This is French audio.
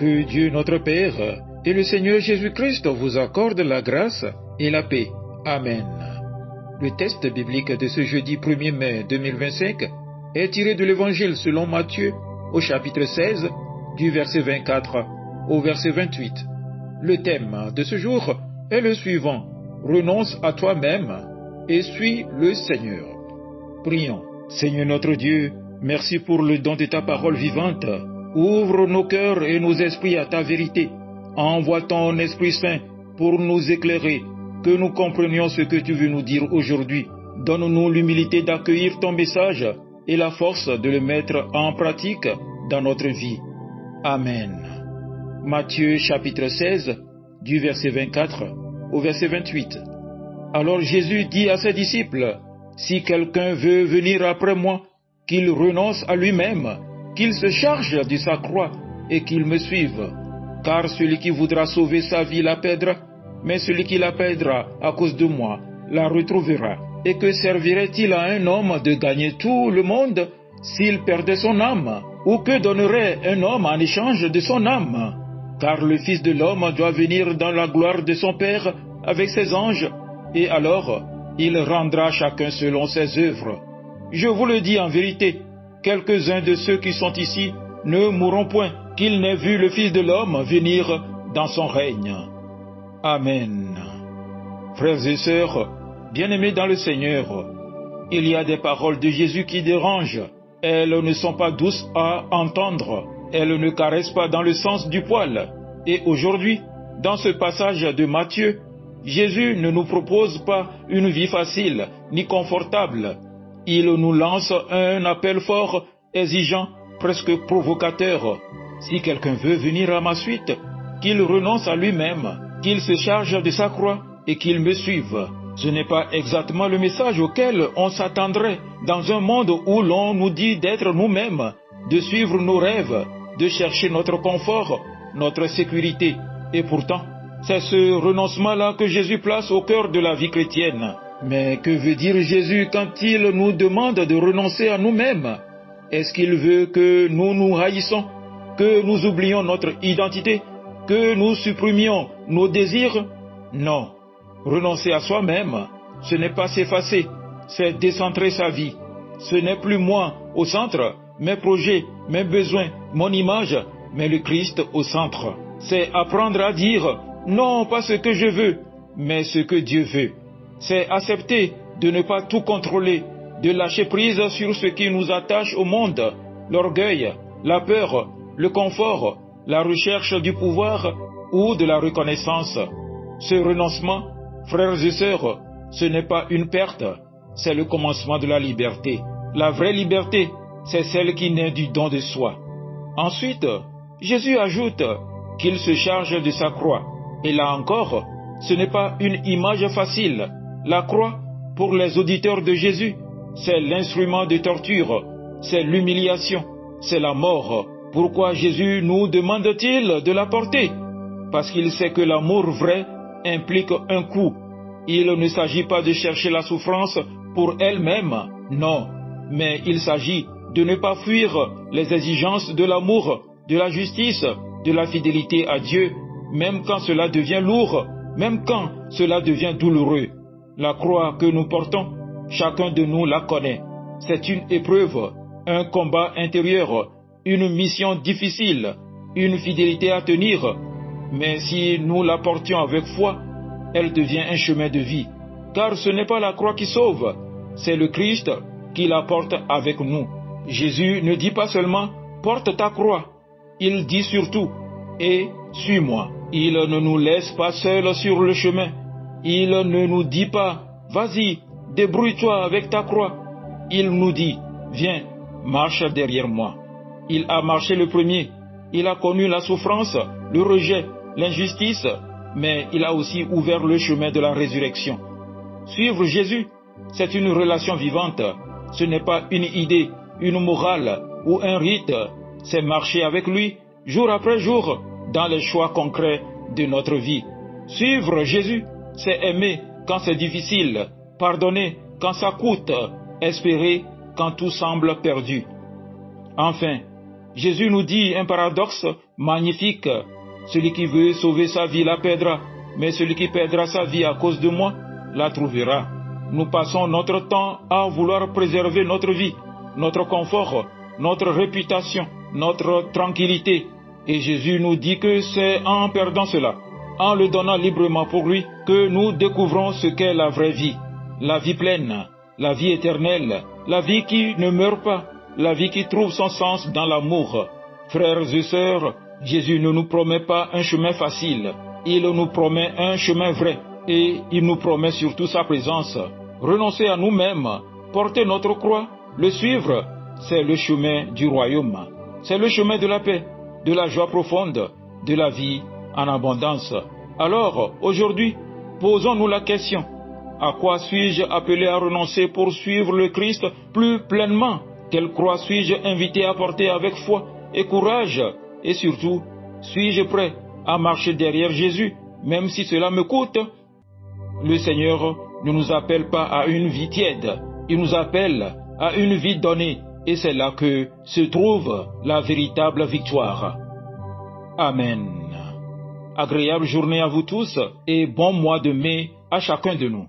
Que Dieu notre Père et le Seigneur Jésus-Christ vous accordent la grâce et la paix. Amen. Le texte biblique de ce jeudi 1er mai 2025 est tiré de l'Évangile selon Matthieu au chapitre 16 du verset 24 au verset 28. Le thème de ce jour est le suivant: renonce à toi-même et suis le Seigneur. Prions. Seigneur notre Dieu, merci pour le don de ta parole vivante. Ouvre nos cœurs et nos esprits à ta vérité. Envoie ton Esprit Saint pour nous éclairer, que nous comprenions ce que tu veux nous dire aujourd'hui. Donne-nous l'humilité d'accueillir ton message et la force de le mettre en pratique dans notre vie. Amen. Matthieu chapitre 16, du verset 24 au verset 28. Alors Jésus dit à ses disciples: si quelqu'un veut venir après moi, qu'il renonce à lui-même, qu'il se charge de sa croix et qu'il me suive. Car celui qui voudra sauver sa vie la perdra, mais celui qui la perdra à cause de moi la retrouvera. Et que servirait-il à un homme de gagner tout le monde s'il perdait son âme? Ou que donnerait un homme en échange de son âme? Car le Fils de l'homme doit venir dans la gloire de son Père avec ses anges, et alors il rendra chacun selon ses œuvres. Je vous le dis en vérité, quelques-uns de ceux qui sont ici ne mourront point, qu'ils n'aient vu le Fils de l'homme venir dans son règne. Amen. Frères et sœurs, bien-aimés dans le Seigneur, il y a des paroles de Jésus qui dérangent. Elles ne sont pas douces à entendre. Elles ne caressent pas dans le sens du poil. Et aujourd'hui, dans ce passage de Matthieu, Jésus ne nous propose pas une vie facile ni confortable. Il nous lance un appel fort, exigeant, presque provocateur. Si quelqu'un veut venir à ma suite, qu'il renonce à lui-même, qu'il se charge de sa croix et qu'il me suive. Ce n'est pas exactement le message auquel on s'attendrait dans un monde où l'on nous dit d'être nous-mêmes, de suivre nos rêves, de chercher notre confort, notre sécurité. Et pourtant, c'est ce renoncement-là que Jésus place au cœur de la vie chrétienne. Mais que veut dire Jésus quand il nous demande de renoncer à nous-mêmes? Est-ce qu'il veut que nous nous haïssons, que nous oublions notre identité, que nous supprimions nos désirs? Non. Renoncer à soi-même, ce n'est pas s'effacer, c'est décentrer sa vie. Ce n'est plus moi au centre, mes projets, mes besoins, mon image, mais le Christ au centre. C'est apprendre à dire non, pas ce que je veux, mais ce que Dieu veut. C'est accepter de ne pas tout contrôler, de lâcher prise sur ce qui nous attache au monde, l'orgueil, la peur, le confort, la recherche du pouvoir ou de la reconnaissance. Ce renoncement, frères et sœurs, ce n'est pas une perte, c'est le commencement de la liberté. La vraie liberté, c'est celle qui naît du don de soi. Ensuite, Jésus ajoute qu'il se charge de sa croix. Et là encore, ce n'est pas une image facile. La croix, pour les auditeurs de Jésus, c'est l'instrument de torture, c'est l'humiliation, c'est la mort. Pourquoi Jésus nous demande-t-il de la porter? Parce qu'il sait que l'amour vrai implique un coût. Il ne s'agit pas de chercher la souffrance pour elle-même, non, mais il s'agit de ne pas fuir les exigences de l'amour, de la justice, de la fidélité à Dieu, même quand cela devient lourd, même quand cela devient douloureux. La croix que nous portons, chacun de nous la connaît. C'est une épreuve, un combat intérieur, une mission difficile, une fidélité à tenir. Mais si nous la portions avec foi, elle devient un chemin de vie. Car ce n'est pas la croix qui sauve, c'est le Christ qui la porte avec nous. Jésus ne dit pas seulement « porte ta croix », il dit surtout « et suis-moi ». Il ne nous laisse pas seuls sur le chemin. Il ne nous dit pas « vas-y, débrouille-toi avec ta croix ». Il nous dit « viens, marche derrière moi ». Il a marché le premier. Il a connu la souffrance, le rejet, l'injustice, mais il a aussi ouvert le chemin de la résurrection. Suivre Jésus, c'est une relation vivante. Ce n'est pas une idée, une morale ou un rite. C'est marcher avec lui, jour après jour, dans les choix concrets de notre vie. Suivre Jésus, c'est aimer quand c'est difficile, pardonner quand ça coûte, espérer quand tout semble perdu. Enfin, Jésus nous dit un paradoxe magnifique. Celui qui veut sauver sa vie la perdra, mais celui qui perdra sa vie à cause de moi la trouvera. Nous passons notre temps à vouloir préserver notre vie, notre confort, notre réputation, notre tranquillité. Et Jésus nous dit que c'est en perdant cela, en le donnant librement pour lui, que nous découvrons ce qu'est la vraie vie. La vie pleine, la vie éternelle, la vie qui ne meurt pas, la vie qui trouve son sens dans l'amour. Frères et sœurs, Jésus ne nous promet pas un chemin facile, il nous promet un chemin vrai, et il nous promet surtout sa présence. Renoncer à nous-mêmes, porter notre croix, le suivre, c'est le chemin du royaume. C'est le chemin de la paix, de la joie profonde, de la vie en abondance. Alors, aujourd'hui, posons-nous la question, à quoi suis-je appelé à renoncer pour suivre le Christ plus pleinement? Quelle croix suis-je invité à porter avec foi et courage? Et surtout, suis-je prêt à marcher derrière Jésus, même si cela me coûte? Le Seigneur ne nous appelle pas à une vie tiède, il nous appelle à une vie donnée, et c'est là que se trouve la véritable victoire. Amen. Agréable journée à vous tous et bon mois de mai à chacun de nous.